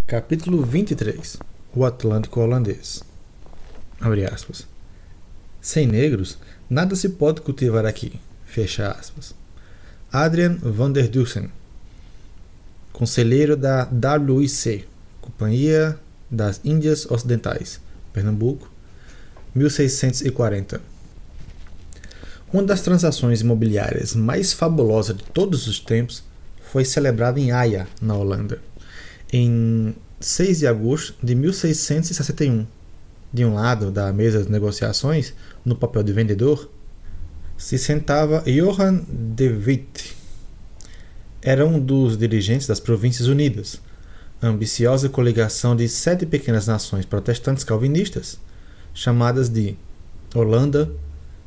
Capítulo 23. O Atlântico Holandês. Abre aspas. Sem negros, nada se pode cultivar aqui. Fecha aspas. Adrian van der Dussen, conselheiro da WIC, Companhia das Índias Ocidentais, Pernambuco, 1640. Uma das transações imobiliárias mais fabulosas de todos os tempos foi celebrada em Haia, na Holanda, em 6 de agosto de 1661. De um lado da mesa de negociações, no papel de vendedor, se sentava Johan de Witt. Era um dos dirigentes das Províncias Unidas, a ambiciosa coligação de 7 pequenas nações protestantes calvinistas, chamadas de Holanda,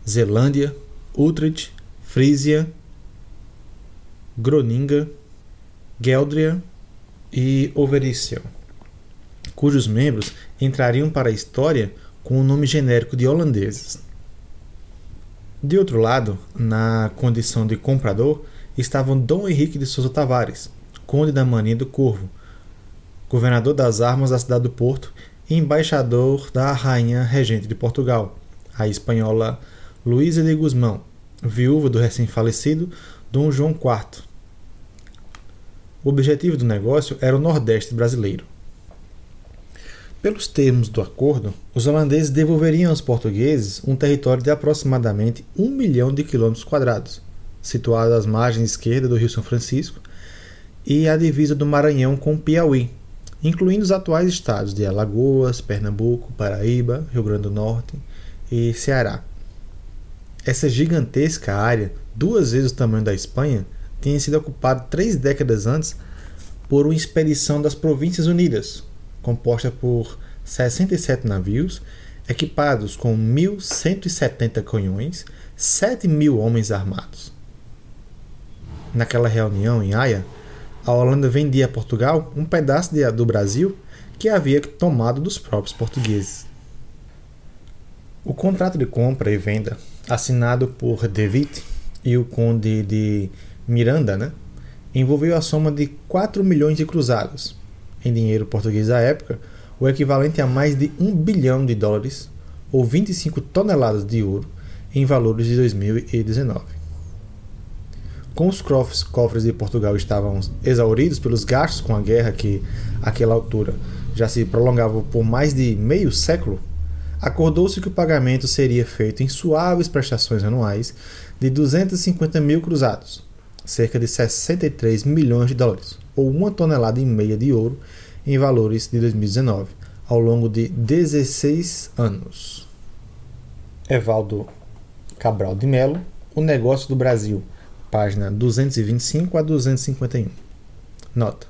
Zelândia, Utrecht, Frisia, Groninga, Geldria e Overijssel, cujos membros entrariam para a história com o nome genérico de holandeses. De outro lado, na condição de comprador, estavam Dom Henrique de Sousa Tavares, conde da Maninha do Corvo, governador das armas da cidade do Porto e embaixador da rainha regente de Portugal, a espanhola Luísa de Gusmão, viúva do recém-falecido Dom João IV. O objetivo do negócio era o Nordeste brasileiro. Pelos termos do acordo, os holandeses devolveriam aos portugueses um território de aproximadamente 1 milhão de quilômetros quadrados, situado às margens esquerdas do Rio São Francisco e à divisa do Maranhão com o Piauí, incluindo os atuais estados de Alagoas, Pernambuco, Paraíba, Rio Grande do Norte e Ceará. Essa gigantesca área, 2 vezes o tamanho da Espanha, tinha sido ocupada 3 décadas antes por uma expedição das Províncias Unidas, composta por 67 navios, equipados com 1.170 canhões, 7.000 homens armados. Naquela reunião em Haia, a Holanda vendia a Portugal um pedaço do Brasil que havia tomado dos próprios portugueses. O contrato de compra e venda, assinado por De Witt e o conde de Miranda, envolveu a soma de 4 milhões de cruzados, em dinheiro português da época, o equivalente a mais de $1 bilhão, ou 25 toneladas de ouro, em valores de 2019. Como os cofres de Portugal estavam exauridos pelos gastos com a guerra que, àquela altura, já se prolongava por mais de meio século, acordou-se que o pagamento seria feito em suaves prestações anuais de 250 mil cruzados, cerca de 63 milhões de dólares, ou 1,5 tonelada de ouro em valores de 2019, ao longo de 16 anos. Evaldo Cabral de Melo, O Negócio do Brasil, página 225 a 251. Nota: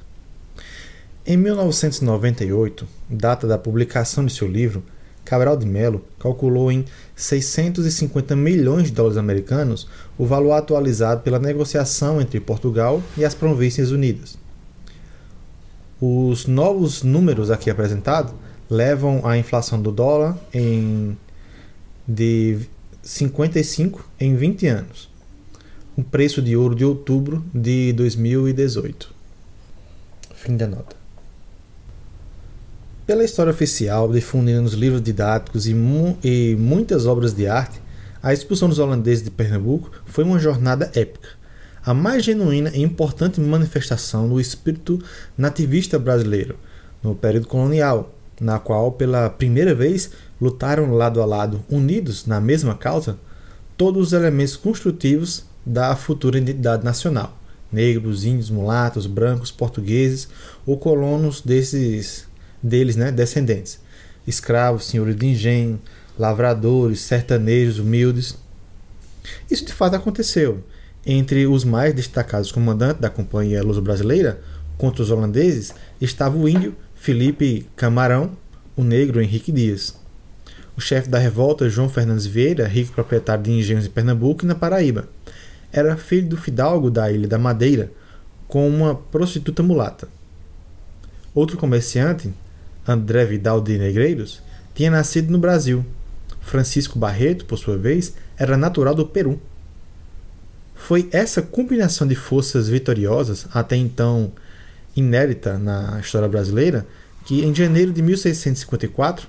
em 1998, data da publicação de seu livro, Cabral de Melo calculou em 650 milhões de dólares americanos o valor atualizado pela negociação entre Portugal e as Províncias Unidas. Os novos números aqui apresentados levam a inflação do dólar de 55 em 20 anos. O preço de ouro de outubro de 2018. Fim da nota. Pela história oficial, difundida nos livros didáticos e muitas obras de arte, a expulsão dos holandeses de Pernambuco foi uma jornada épica, a mais genuína e importante manifestação do espírito nativista brasileiro no período colonial, na qual, pela primeira vez, lutaram lado a lado, unidos na mesma causa, todos os elementos construtivos da futura identidade nacional: negros, índios, mulatos, brancos, portugueses ou colonos deles, descendentes, escravos, senhores de engenho, lavradores, sertanejos, humildes. Isso de fato aconteceu. Entre os mais destacados comandantes da Companhia Luso-Brasileira contra os holandeses estava o índio Felipe Camarão, o negro Henrique Dias. O chefe da revolta, João Fernandes Vieira, rico proprietário de engenhos em Pernambuco e na Paraíba, era filho do fidalgo da Ilha da Madeira, com uma prostituta mulata. Outro comerciante, André Vidal de Negreiros, tinha nascido no Brasil. Francisco Barreto, por sua vez, era natural do Peru. Foi essa combinação de forças vitoriosas, até então inédita na história brasileira, que em janeiro de 1654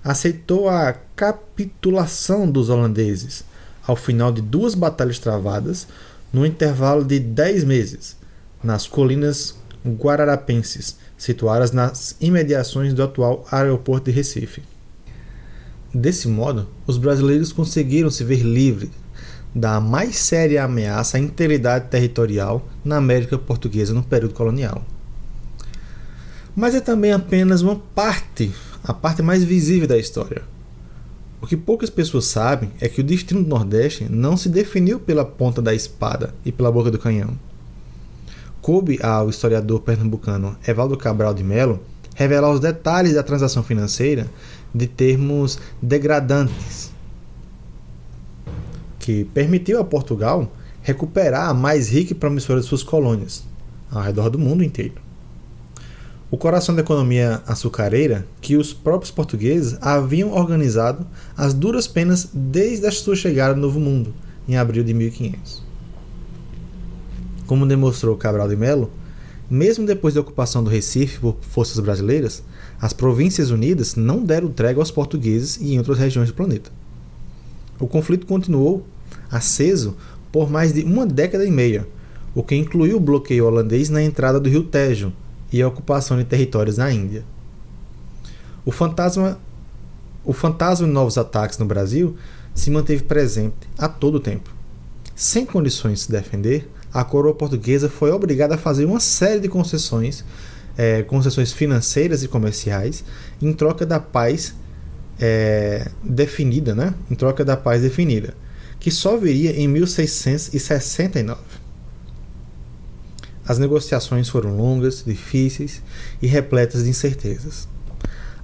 aceitou a capitulação dos holandeses ao final de 2 batalhas travadas no intervalo de 10 meses nas colinas guararapenses, situadas nas imediações do atual aeroporto de Recife. Desse modo, os brasileiros conseguiram se ver livres da mais séria ameaça à integridade territorial na América Portuguesa no período colonial. Mas é também apenas uma parte, a parte mais visível da história. O que poucas pessoas sabem é que o destino do Nordeste não se definiu pela ponta da espada e pela boca do canhão. Coube ao historiador pernambucano Evaldo Cabral de Melo revelar os detalhes da transação financeira de termos degradantes, que permitiu a Portugal recuperar a mais rica e promissora de suas colônias, ao redor do mundo inteiro. O coração da economia açucareira que os próprios portugueses haviam organizado às duras penas desde a sua chegada no Novo Mundo, em abril de 1500. Como demonstrou Cabral de Melo, mesmo depois da ocupação do Recife por forças brasileiras, as Províncias Unidas não deram trégua aos portugueses e em outras regiões do planeta. O conflito continuou aceso por mais de 1 década e meia, o que incluiu o bloqueio holandês na entrada do rio Tejo e a ocupação de territórios na Índia. O fantasma de novos ataques no Brasil se manteve presente a todo tempo. Sem condições de se defender, a coroa portuguesa foi obrigada a fazer uma série de concessões financeiras e comerciais em troca da paz definida, que só viria em 1669. As negociações foram longas, difíceis e repletas de incertezas,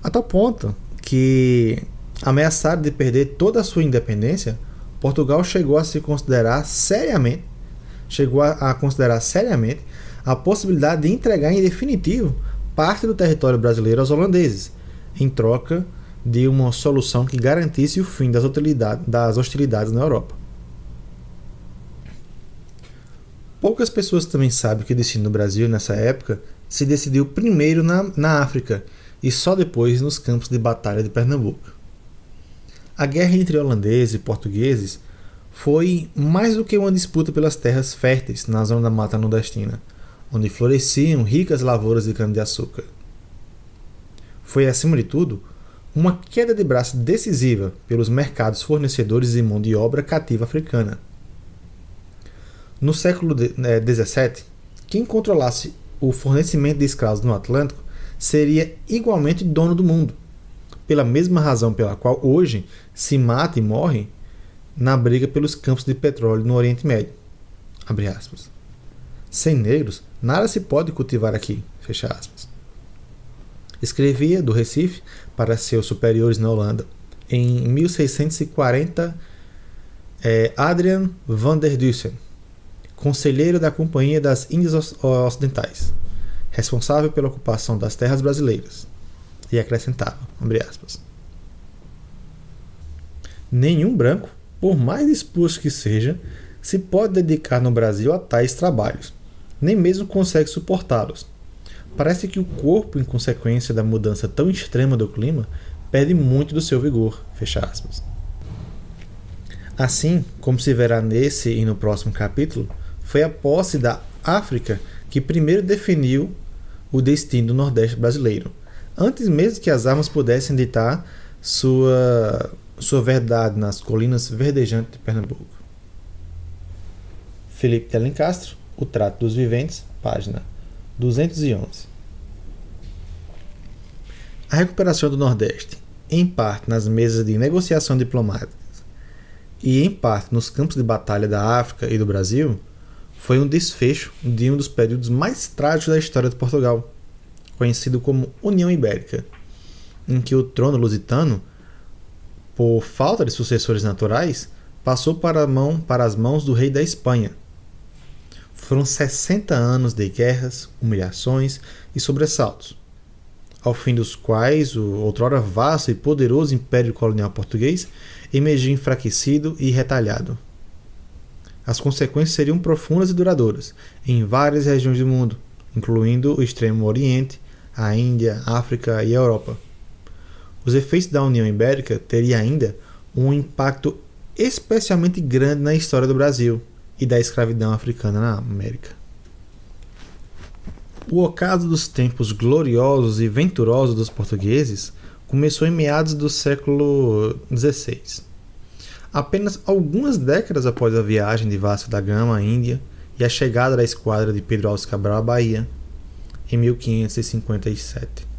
a tal ponto que, ameaçado de perder toda a sua independência, Portugal chegou a considerar seriamente a possibilidade de entregar em definitivo parte do território brasileiro aos holandeses, em troca de uma solução que garantisse o fim das hostilidades na Europa. Poucas pessoas também sabem que o destino do Brasil nessa época se decidiu primeiro na África e só depois nos campos de batalha de Pernambuco. A guerra entre holandeses e portugueses foi mais do que uma disputa pelas terras férteis na zona da Mata Nordestina, onde floresciam ricas lavouras de cana-de-açúcar. Foi, acima de tudo, uma queda de braço decisiva pelos mercados fornecedores de mão de obra cativa africana. No século XVII, quem controlasse o fornecimento de escravos no Atlântico seria igualmente dono do mundo, pela mesma razão pela qual hoje se mata e morre na briga pelos campos de petróleo no Oriente Médio. Abre aspas. Sem negros, nada se pode cultivar aqui. Fecha aspas. Escrevia do Recife para seus superiores na Holanda, em 1640, Adrian van der Dussen, conselheiro da Companhia das Índias Ocidentais, responsável pela ocupação das terras brasileiras, e acrescentava, abre aspas, nenhum branco, por mais disposto que seja, se pode dedicar no Brasil a tais trabalhos, nem mesmo consegue suportá-los. Parece que o corpo, em consequência da mudança tão extrema do clima, perde muito do seu vigor, fecha aspas. Assim, como se verá nesse e no próximo capítulo, foi a posse da África que primeiro definiu o destino do Nordeste brasileiro, antes mesmo que as armas pudessem ditar sua verdade nas colinas verdejantes de Pernambuco. Felipe de Alencastro, O Trato dos Viventes, página 211. A recuperação do Nordeste, em parte nas mesas de negociação diplomáticas e em parte nos campos de batalha da África e do Brasil, foi um desfecho de um dos períodos mais trágicos da história de Portugal, conhecido como União Ibérica, em que o trono lusitano, por falta de sucessores naturais, passou para as mãos do rei da Espanha. Foram 60 anos de guerras, humilhações e sobressaltos, ao fim dos quais o outrora vasto e poderoso Império Colonial Português emergiu enfraquecido e retalhado. As consequências seriam profundas e duradouras em várias regiões do mundo, incluindo o Extremo Oriente, a Índia, a África e a Europa. Os efeitos da União Ibérica teriam ainda um impacto especialmente grande na história do Brasil e da escravidão africana na América. O ocaso dos tempos gloriosos e venturosos dos portugueses começou em meados do século XVI. Apenas algumas décadas após a viagem de Vasco da Gama à Índia e a chegada da esquadra de Pedro Álvares Cabral à Bahia, em 1557.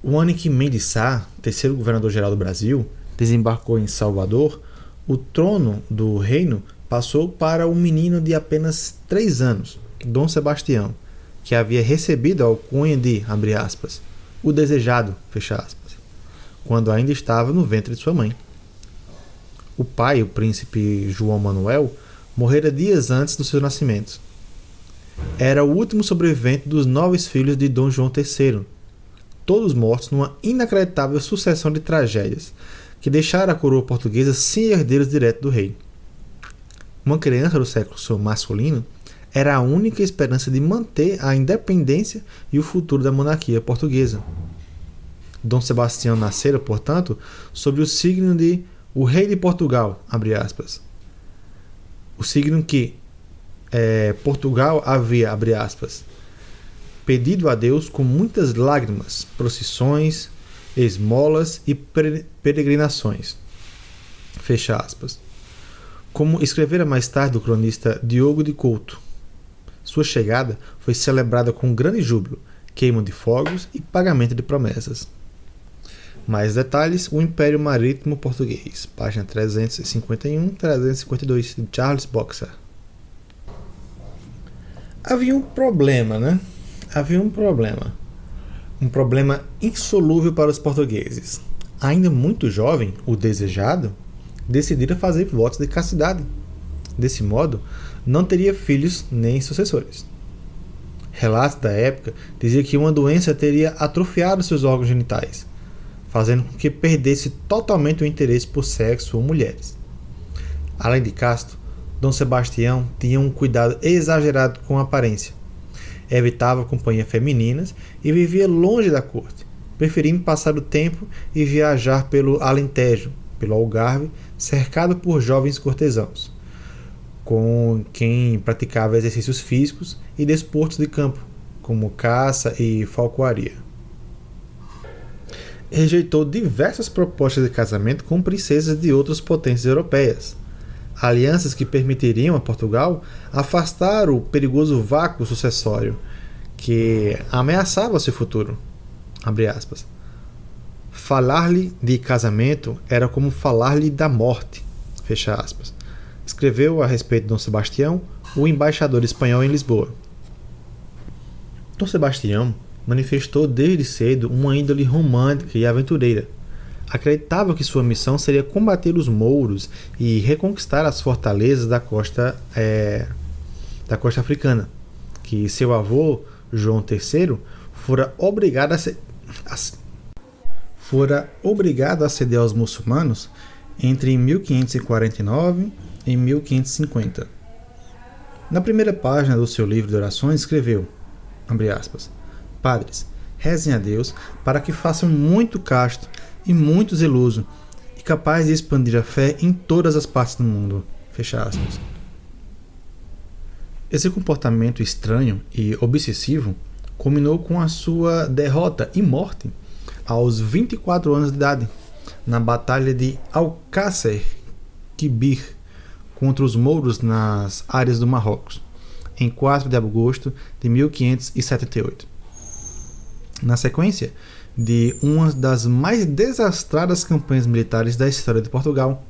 O ano em que Mendes Sá, terceiro governador-geral do Brasil, desembarcou em Salvador, o trono do reino passou para um menino de apenas 3 anos, Dom Sebastião, que havia recebido a alcunha de, abre aspas, o desejado, fecha aspas, quando ainda estava no ventre de sua mãe. O pai, o príncipe João Manuel, morrera dias antes do seu nascimento. Era o último sobrevivente dos 9 filhos de Dom João III, todos mortos numa inacreditável sucessão de tragédias que deixaram a coroa portuguesa sem herdeiros diretos do rei. Uma criança do sexo masculino era a única esperança de manter a independência e o futuro da monarquia portuguesa. Dom Sebastião nascera, portanto, sob o signo de o rei de Portugal, abre aspas. O signo que Portugal havia, abre aspas, pedido a Deus com muitas lágrimas, procissões, esmolas e peregrinações, fecha aspas. Como escrevera mais tarde o cronista Diogo de Couto, sua chegada foi celebrada com grande júbilo, queima de fogos e pagamento de promessas. Mais detalhes, o Império Marítimo Português, página 351-352, de Charles Boxer. Havia um problema, né? Havia um problema. Um problema insolúvel para os portugueses. Ainda muito jovem, o desejado decidira fazer votos de castidade. Desse modo, não teria filhos nem sucessores. Relatos da época diziam que uma doença teria atrofiado seus órgãos genitais, fazendo com que perdesse totalmente o interesse por sexo ou mulheres. Além de casto, Dom Sebastião tinha um cuidado exagerado com a aparência. Evitava companhias femininas e vivia longe da corte, preferindo passar o tempo e viajar pelo Alentejo, pelo Algarve, cercado por jovens cortesãos, com quem praticava exercícios físicos e desportos de campo, como caça e falcoaria. Rejeitou diversas propostas de casamento com princesas de outras potências europeias, alianças que permitiriam a Portugal afastar o perigoso vácuo sucessório que ameaçava seu futuro. Abre aspas. Falar-lhe de casamento era como falar-lhe da morte, fecha aspas. Escreveu a respeito de Dom Sebastião o embaixador espanhol em Lisboa. Dom Sebastião manifestou desde cedo uma índole romântica e aventureira. Acreditava que sua missão seria combater os mouros e reconquistar as fortalezas da costa africana, que seu avô, João III, fora obrigado a ceder aos muçulmanos entre 1549 e 1550. Na primeira página do seu livro de orações escreveu, abre aspas, Padres, rezem a Deus para que façam muito casto e muito zeloso e capaz de expandir a fé em todas as partes do mundo, fecha aspas. Esse comportamento estranho e obsessivo culminou com a sua derrota e morte aos 24 anos de idade, na Batalha de Alcácer Quibir contra os mouros nas áreas do Marrocos, em 4 de agosto de 1578. Na sequência de uma das mais desastradas campanhas militares da história de Portugal,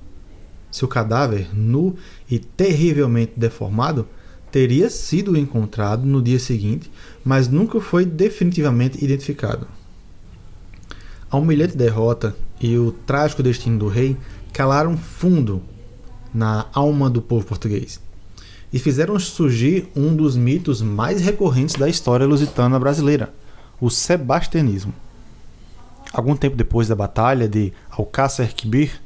seu cadáver, nu e terrivelmente deformado, teria sido encontrado no dia seguinte, mas nunca foi definitivamente identificado. A humilhante derrota e o trágico destino do rei calaram fundo na alma do povo português e fizeram surgir um dos mitos mais recorrentes da história lusitana brasileira, o sebastianismo. Algum tempo depois da batalha de Alcácer Quibir,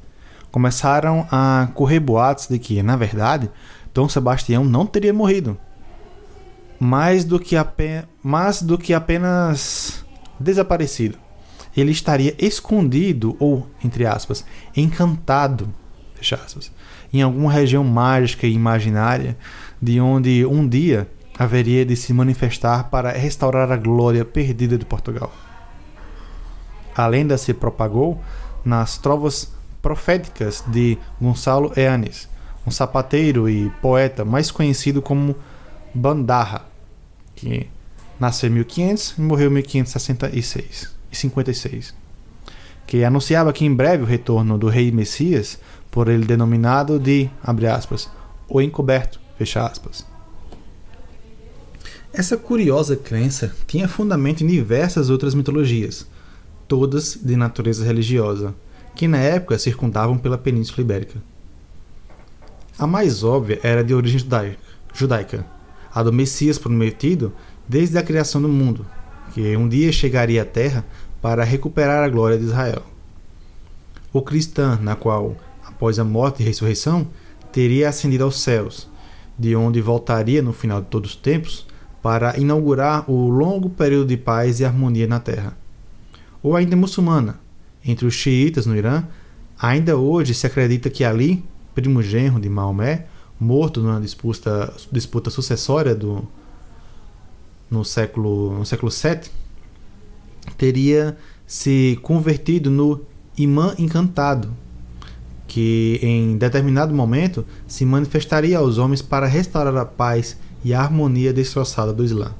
começaram a correr boatos de que, na verdade, Dom Sebastião não teria morrido. mais do que apenas desaparecido. Ele estaria escondido ou, entre aspas, encantado, fecha aspas, em alguma região mágica e imaginária, de onde um dia haveria de se manifestar para restaurar a glória perdida de Portugal. A lenda se propagou nas trovas proféticas de Gonçalo Eanes, um sapateiro e poeta mais conhecido como Bandarra, que nasceu em 1500 e morreu em 1556, que anunciava que em breve o retorno do rei Messias, por ele denominado de, abre aspas, o encoberto, fecha aspas. Essa curiosa crença tinha fundamento em diversas outras mitologias, todas de natureza religiosa, que na época circundavam pela Península Ibérica. A mais óbvia era de origem judaica, a do Messias prometido desde a criação do mundo, que um dia chegaria à Terra para recuperar a glória de Israel. Ou cristã, na qual, após a morte e ressurreição, teria ascendido aos céus, de onde voltaria no final de todos os tempos para inaugurar o longo período de paz e harmonia na Terra. Ou ainda muçulmana, entre os xiitas no Irã, ainda hoje se acredita que Ali, primo genro de Maomé, morto numa disputa sucessória no século VII, teria se convertido no imã encantado, que em determinado momento se manifestaria aos homens para restaurar a paz e a harmonia destroçada do Islã.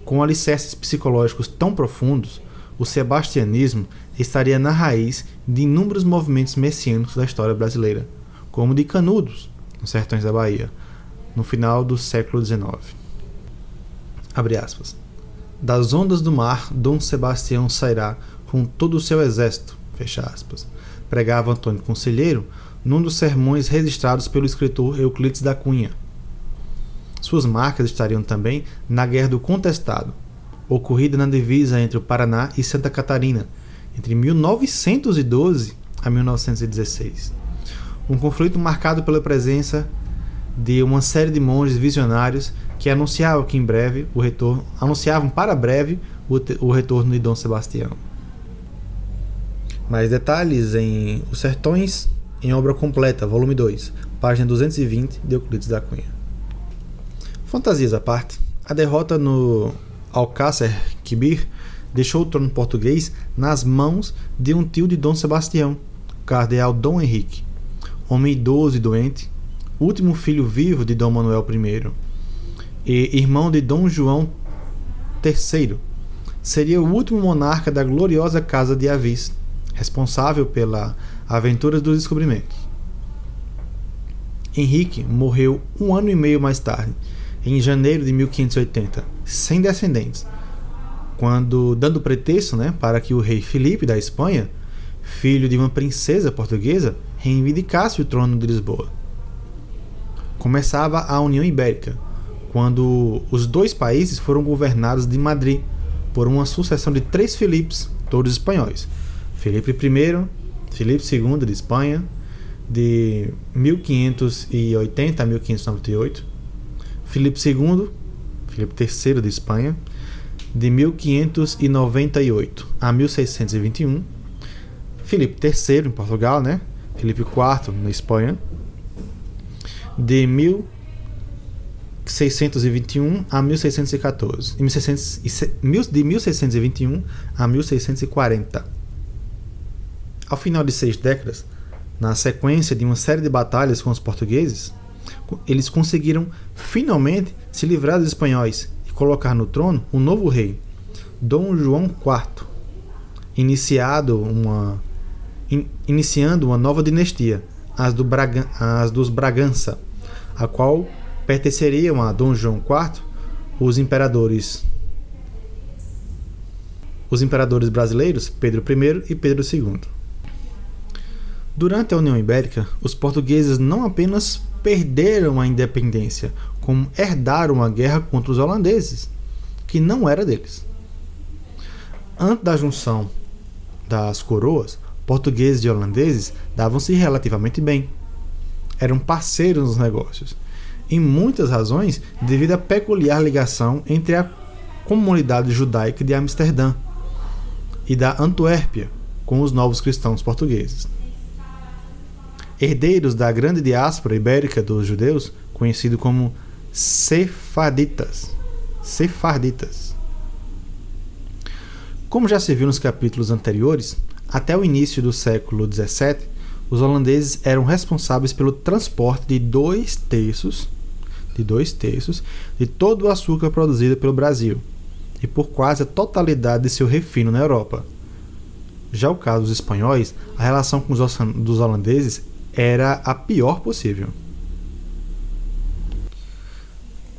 Com alicerces psicológicos tão profundos, o sebastianismo estaria na raiz de inúmeros movimentos messiânicos da história brasileira, como o de Canudos, nos sertões da Bahia, no final do século XIX. Abre aspas. Das ondas do mar, Dom Sebastião sairá com todo o seu exército, fecha aspas, pregava Antônio Conselheiro num dos sermões registrados pelo escritor Euclides da Cunha. Suas marcas estariam também na Guerra do Contestado, ocorrida na divisa entre o Paraná e Santa Catarina, entre 1912 a 1916. Um conflito marcado pela presença de uma série de monges visionários que anunciavam para breve o retorno de Dom Sebastião. Mais detalhes em Os Sertões, em obra completa, volume 2, página 220, de Euclides da Cunha. Fantasias à parte, a derrota no Alcácer Quibir deixou o trono português nas mãos de um tio de Dom Sebastião, o cardeal Dom Henrique, homem idoso e doente, último filho vivo de Dom Manuel I e irmão de Dom João III. Seria o último monarca da gloriosa Casa de Avis, responsável pela aventura dos descobrimentos. Henrique morreu 1 ano e meio mais tarde, em janeiro de 1580, sem descendentes, dando pretexto para que o rei Filipe da Espanha, filho de uma princesa portuguesa, reivindicasse o trono de Lisboa. Começava a União Ibérica, quando os dois países foram governados de Madrid por uma sucessão de 3 Filipes, todos espanhóis. Filipe I, Filipe II de Espanha, de 1580 a 1598, Filipe II, Filipe III de Espanha, de 1598 a 1621, Filipe III em Portugal, Filipe IV na Espanha, de 1621 a 1614, de 1621 a 1640. Ao final de 6 décadas, na sequência de uma série de batalhas com os portugueses, eles conseguiram finalmente se livrar dos espanhóis e colocar no trono um novo rei, Dom João IV, iniciando uma nova dinastia, as dos Bragança, a qual pertenceriam a Dom João IV os imperadores brasileiros Pedro I e Pedro II. Durante a União Ibérica, os portugueses não apenas perderam a independência, como herdaram a guerra contra os holandeses, que não era deles. Antes da junção das coroas, portugueses e holandeses davam-se relativamente bem. Eram parceiros nos negócios. em muitas razões devido à peculiar ligação entre a comunidade judaica de Amsterdã e da Antuérpia com os novos cristãos portugueses. Herdeiros da grande diáspora ibérica dos judeus, conhecido como sefarditas. Como já se viu nos capítulos anteriores, até o início do século XVII, os holandeses eram responsáveis pelo transporte de 2/3 de todo o açúcar produzido pelo Brasil e por quase a totalidade de seu refino na Europa. Já o caso dos espanhóis, a relação com dos holandeses era a pior possível.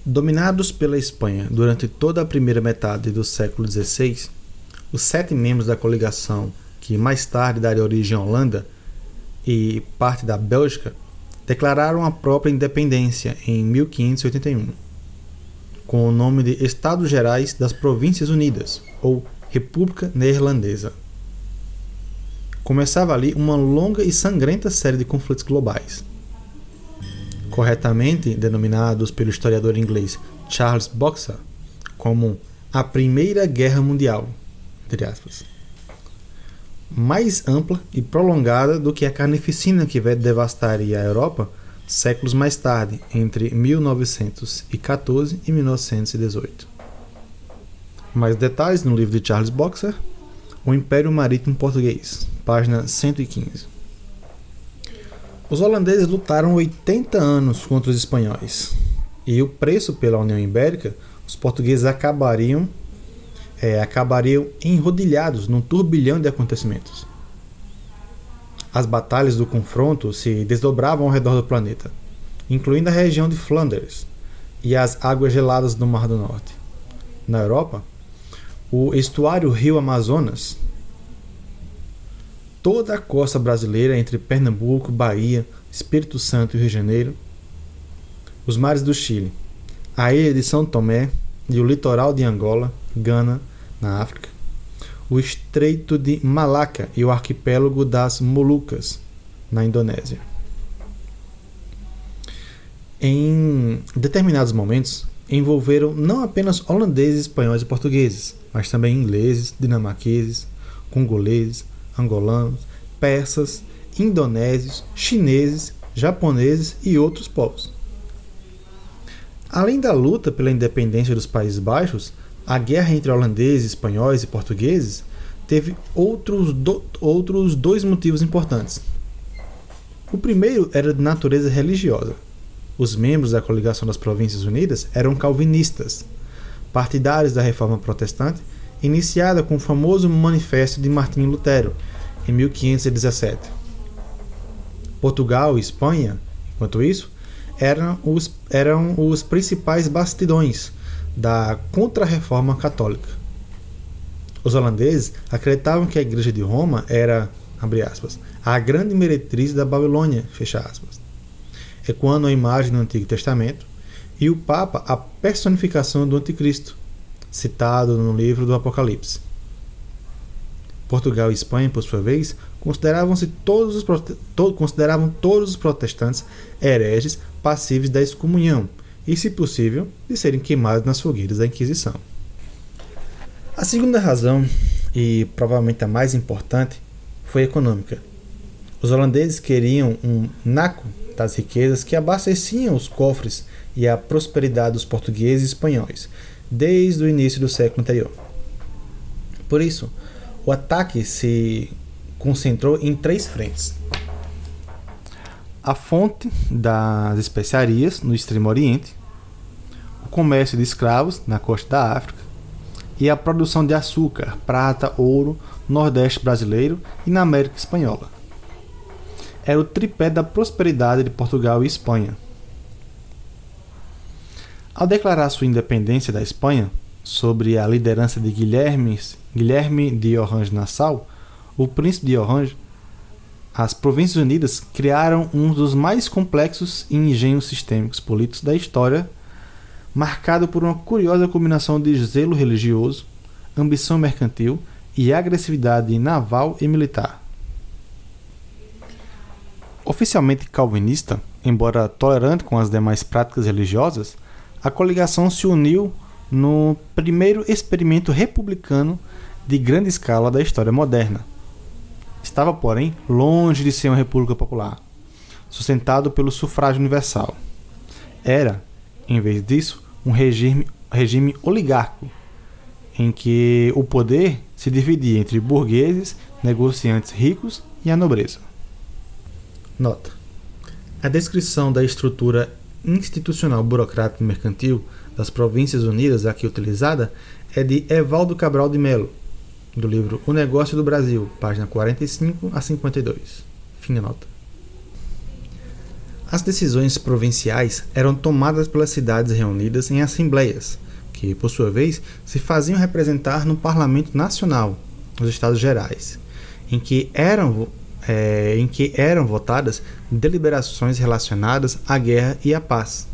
Dominados pela Espanha durante toda a primeira metade do século XVI, os 7 membros da coligação, que mais tarde daria origem à Holanda e parte da Bélgica, declararam a própria independência em 1581, com o nome de Estados Gerais das Províncias Unidas, ou República Neerlandesa. Começava ali uma longa e sangrenta série de conflitos globais, corretamente denominados pelo historiador inglês Charles Boxer como a Primeira Guerra Mundial, entre aspas, mais ampla e prolongada do que a carnificina que devastaria a Europa séculos mais tarde, entre 1914 e 1918. Mais detalhes no livro de Charles Boxer, O Império Marítimo Português, página 115. Os holandeses lutaram 80 anos contra os espanhóis, e o preço pela União Ibérica, os portugueses acabariam enrodilhados num turbilhão de acontecimentos. As batalhas do confronto se desdobravam ao redor do planeta, incluindo a região de Flandres e as águas geladas do Mar do Norte. Na Europa, o estuário Rio Amazonas, toda a costa brasileira entre Pernambuco, Bahia, Espírito Santo e Rio de Janeiro, os mares do Chile, a ilha de São Tomé e o litoral de Angola, Gana, na África, o Estreito de Malaca e o arquipélago das Molucas, na Indonésia. Em determinados momentos, envolveram não apenas holandeses, espanhóis e portugueses, mas também ingleses, dinamarqueses, congoleses, angolanos, persas, indonésios, chineses, japoneses e outros povos. Além da luta pela independência dos Países Baixos, a guerra entre holandeses, espanhóis e portugueses teve outros 2 motivos importantes. O primeiro era de natureza religiosa. Os membros da Coligação das Províncias Unidas eram calvinistas, partidários da Reforma Protestante, iniciada com o famoso Manifesto de Martinho Lutero, em 1517. Portugal e Espanha, enquanto isso, eram os principais bastidões da Contra-Reforma Católica. Os holandeses acreditavam que a Igreja de Roma era, abre aspas, a grande meretriz da Babilônia, fecha aspas, ecoando a imagem do Antigo Testamento, e o Papa a personificação do Anticristo, citado no livro do Apocalipse. Portugal e Espanha, por sua vez, consideravam todos os protestantes hereges passíveis da excomunhão e, se possível, de serem queimados nas fogueiras da Inquisição. A segunda razão, e provavelmente a mais importante, foi econômica. Os holandeses queriam um naco das riquezas que abasteciam os cofres e a prosperidade dos portugueses e espanhóis, desde o início do século anterior. Por isso, o ataque se concentrou em 3 frentes. A fonte das especiarias no Extremo Oriente, o comércio de escravos na costa da África e a produção de açúcar, prata, ouro no Nordeste brasileiro e na América Espanhola. Era o tripé da prosperidade de Portugal e Espanha. Ao declarar sua independência da Espanha, sob a liderança de Guilherme de Orange-Nassau, o príncipe de Orange, as Províncias Unidas criaram um dos mais complexos e engenhos sistêmicos políticos da história, marcado por uma curiosa combinação de zelo religioso, ambição mercantil e agressividade naval e militar. Oficialmente calvinista, embora tolerante com as demais práticas religiosas, a coligação se uniu no primeiro experimento republicano de grande escala da história moderna. Estava, porém, longe de ser uma república popular, sustentado pelo sufrágio universal. Era, em vez disso, um regime oligárquico, em que o poder se dividia entre burgueses, negociantes ricos e a nobreza. Nota: a descrição da estrutura institucional burocrática e mercantil das Províncias Unidas aqui utilizada é de Evaldo Cabral de Melo, do livro O Negócio do Brasil, página 45 a 52. Fim da nota. As decisões provinciais eram tomadas pelas cidades reunidas em assembleias, que, por sua vez, se faziam representar no Parlamento Nacional, nos Estados Gerais, em que eram votadas deliberações relacionadas à guerra e à paz.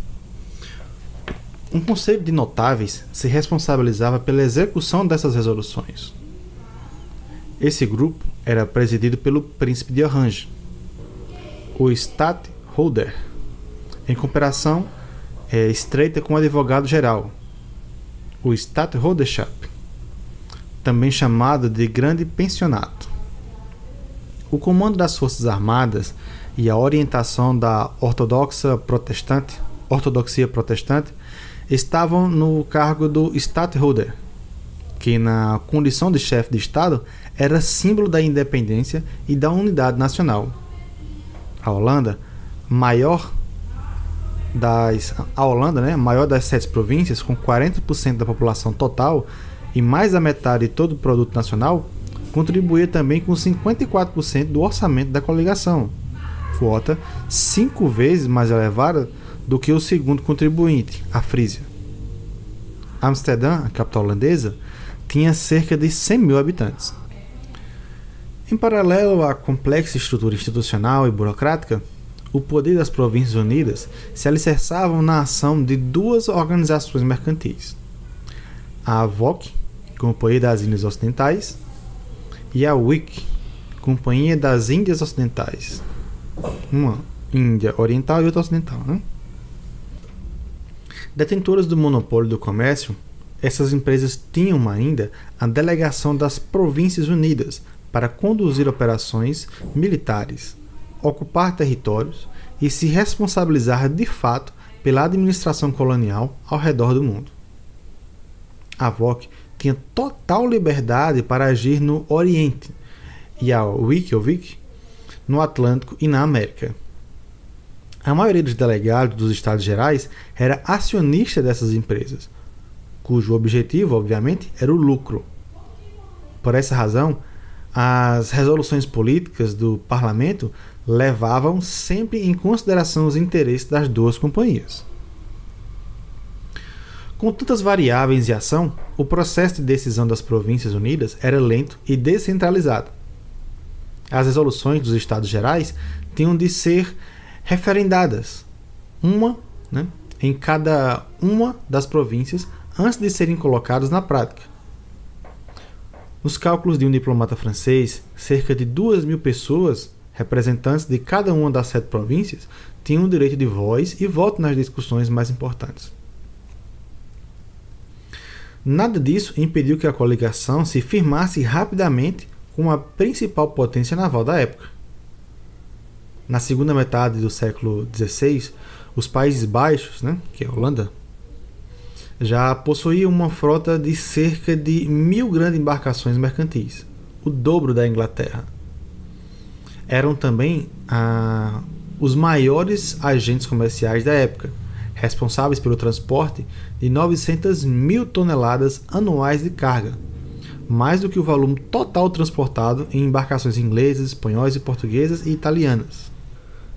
Um conselho de notáveis se responsabilizava pela execução dessas resoluções. Esse grupo era presidido pelo príncipe de Orange, o Stadtholder, em cooperação estreita com o advogado-geral, o Stadtholdership, também chamado de Grande Pensionato. O comando das Forças Armadas e a orientação da ortodoxia protestante estavam no cargo do Stadtholder, que na condição de chefe de Estado era símbolo da independência e da unidade nacional. A Holanda, maior das 7 províncias, com 40% da população total e mais da metade de todo o produto nacional, contribuía também com 54% do orçamento da coligação, quota 5 vezes mais elevada do que o segundo contribuinte, a Frísia. Amsterdã, a capital holandesa, tinha cerca de 100 mil habitantes. Em paralelo à complexa estrutura institucional e burocrática, o poder das Províncias Unidas se alicerçava na ação de duas organizações mercantis: a AVOC, Companhia das Índias Ocidentais, e a WIC, Companhia das Índias Ocidentais. Uma Índia Oriental e outra Ocidental, né? Detentoras do monopólio do comércio, essas empresas tinham ainda a delegação das Províncias Unidas para conduzir operações militares, ocupar territórios e se responsabilizar de fato pela administração colonial ao redor do mundo. A AVOC tinha total liberdade para agir no Oriente e a WIC no Atlântico e na América. A maioria dos delegados dos Estados Gerais era acionista dessas empresas, cujo objetivo, obviamente, era o lucro. Por essa razão, as resoluções políticas do parlamento levavam sempre em consideração os interesses das duas companhias. Com tantas variáveis em ação, o processo de decisão das Províncias Unidas era lento e descentralizado. As resoluções dos Estados Gerais tinham de ser referendadas, em cada uma das províncias, antes de serem colocadas na prática. Nos cálculos de um diplomata francês, cerca de 2.000 pessoas, representantes de cada uma das 7 províncias, tinham o direito de voz e voto nas discussões mais importantes. Nada disso impediu que a coligação se firmasse rapidamente como a principal potência naval da época. Na segunda metade do século XVI, os Países Baixos, que é a Holanda, já possuíam uma frota de cerca de 1.000 grandes embarcações mercantis, o dobro da Inglaterra. Eram também os maiores agentes comerciais da época, responsáveis pelo transporte de 900.000 toneladas anuais de carga, mais do que o volume total transportado em embarcações inglesas, espanhóis, portuguesas e italianas.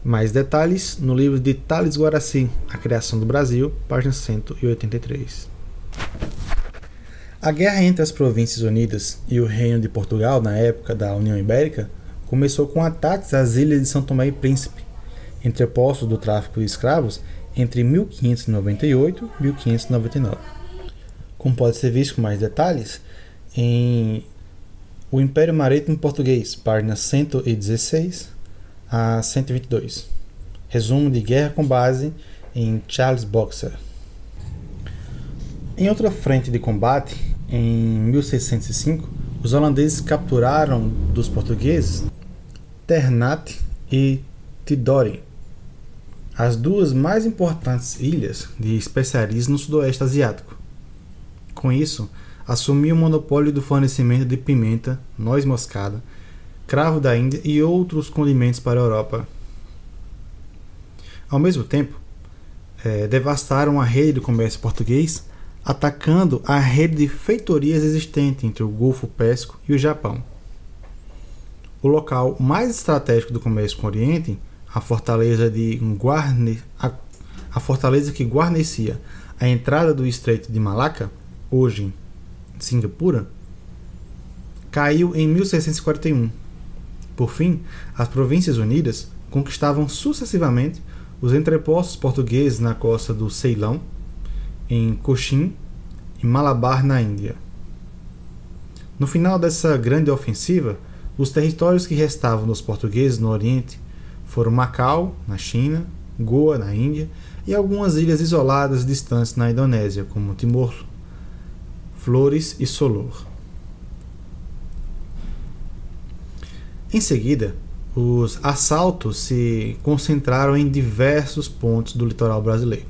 Mais detalhes no livro de Tales Guaraci, A Criação do Brasil, página 183. A guerra entre as Províncias Unidas e o Reino de Portugal, na época da União Ibérica, começou com ataques às ilhas de São Tomé e Príncipe, entrepostos do tráfico de escravos entre 1598 e 1599. Como pode ser visto com mais detalhes, em O Império Marítimo Português, páginas 116 a 122, Resumo de guerra com base em Charles Boxer. Em outra frente de combate, em 1605, os holandeses capturaram dos portugueses Ternate e Tidore, as duas mais importantes ilhas de especiarias no sudoeste asiático. Com isso, assumiu o monopólio do fornecimento de pimenta, noz moscada, cravo da Índia e outros condimentos para a Europa. Ao mesmo tempo, devastaram a rede de comércio português, atacando a rede de feitorias existente entre o Golfo Pérsico e o Japão. O local mais estratégico do comércio com o Oriente, a fortaleza que guarnecia a entrada do Estreito de Malaca, hoje Singapura, caiu em 1641. Por fim, as Províncias Unidas conquistavam sucessivamente os entrepostos portugueses na costa do Ceilão, em Cochin e Malabar, na Índia. No final dessa grande ofensiva, os territórios que restavam dos portugueses no Oriente foram Macau, na China, Goa, na Índia, e algumas ilhas isoladas distantes na Indonésia, como Timor, Flores e Solor. Em seguida, os assaltos se concentraram em diversos pontos do litoral brasileiro.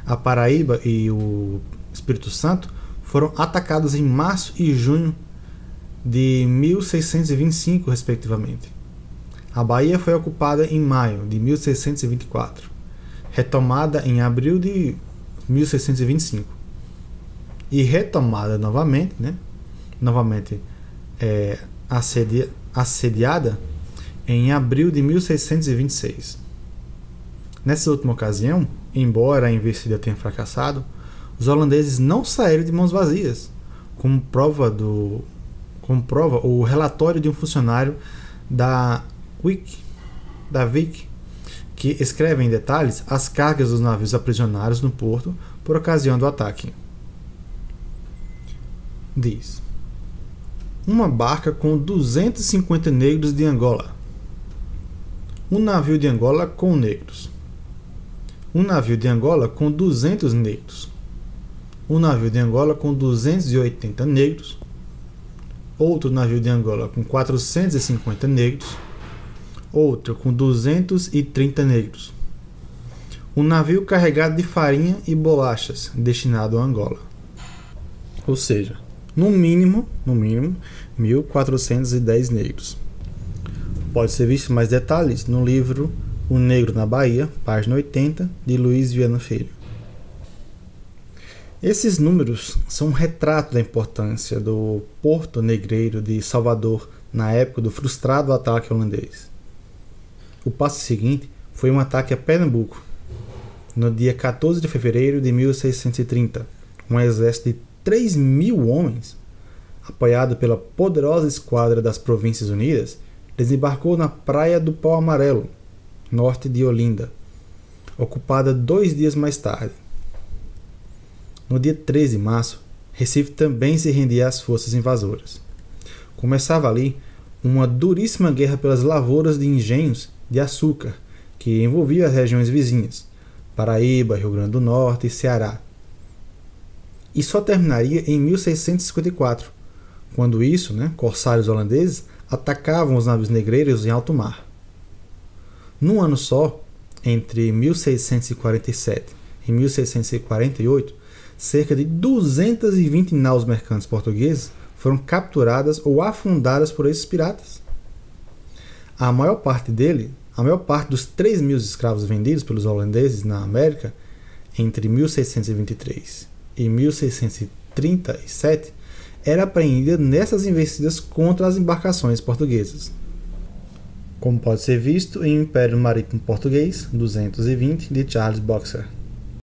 A Paraíba e o Espírito Santo foram atacados em março e junho de 1625, respectivamente. A Bahia foi ocupada em maio de 1624, retomada em abril de 1625 e retomada novamente, assediada em abril de 1626. Nessa última ocasião, embora a investida tenha fracassado, os holandeses não saíram de mãos vazias, como prova o relatório de um funcionário da Vic, que escreve em detalhes as cargas dos navios aprisionados no porto por ocasião do ataque. Diz: uma barca com 250 negros de Angola, um navio de Angola com negros, um navio de Angola com 200 negros, um navio de Angola com 280 negros, outro navio de Angola com 450 negros, outro com 230 negros, um navio carregado de farinha e bolachas destinado a Angola. Ou seja, no mínimo 1.410 negros. Pode ser visto mais detalhes no livro O Negro na Bahia, página 80, de Luiz Viana Filho. Esses números são um retrato da importância do porto negreiro de Salvador na época do frustrado ataque holandês. O passo seguinte foi um ataque a Pernambuco, no dia 14 de fevereiro de 1630. Um exército de 3.000 homens, apoiado pela poderosa esquadra das Províncias Unidas, desembarcou na Praia do Pau Amarelo, norte de Olinda, ocupada 2 dias mais tarde. No dia 13 de março, Recife também se rendia às forças invasoras. Começava ali uma duríssima guerra pelas lavouras de engenhos de açúcar, que envolvia as regiões vizinhas, Paraíba, Rio Grande do Norte e Ceará. E só terminaria em 1654, quando corsários holandeses atacavam os navios negreiros em alto mar. Num ano só, entre 1647 e 1648, cerca de 220 naus mercantes portugueses foram capturadas ou afundadas por esses piratas. A maior parte dos 3.000 escravos vendidos pelos holandeses na América entre 1623 e 1637 era apreendida nessas investidas contra as embarcações portuguesas. Como pode ser visto em Império Marítimo Português 220 de Charles Boxer.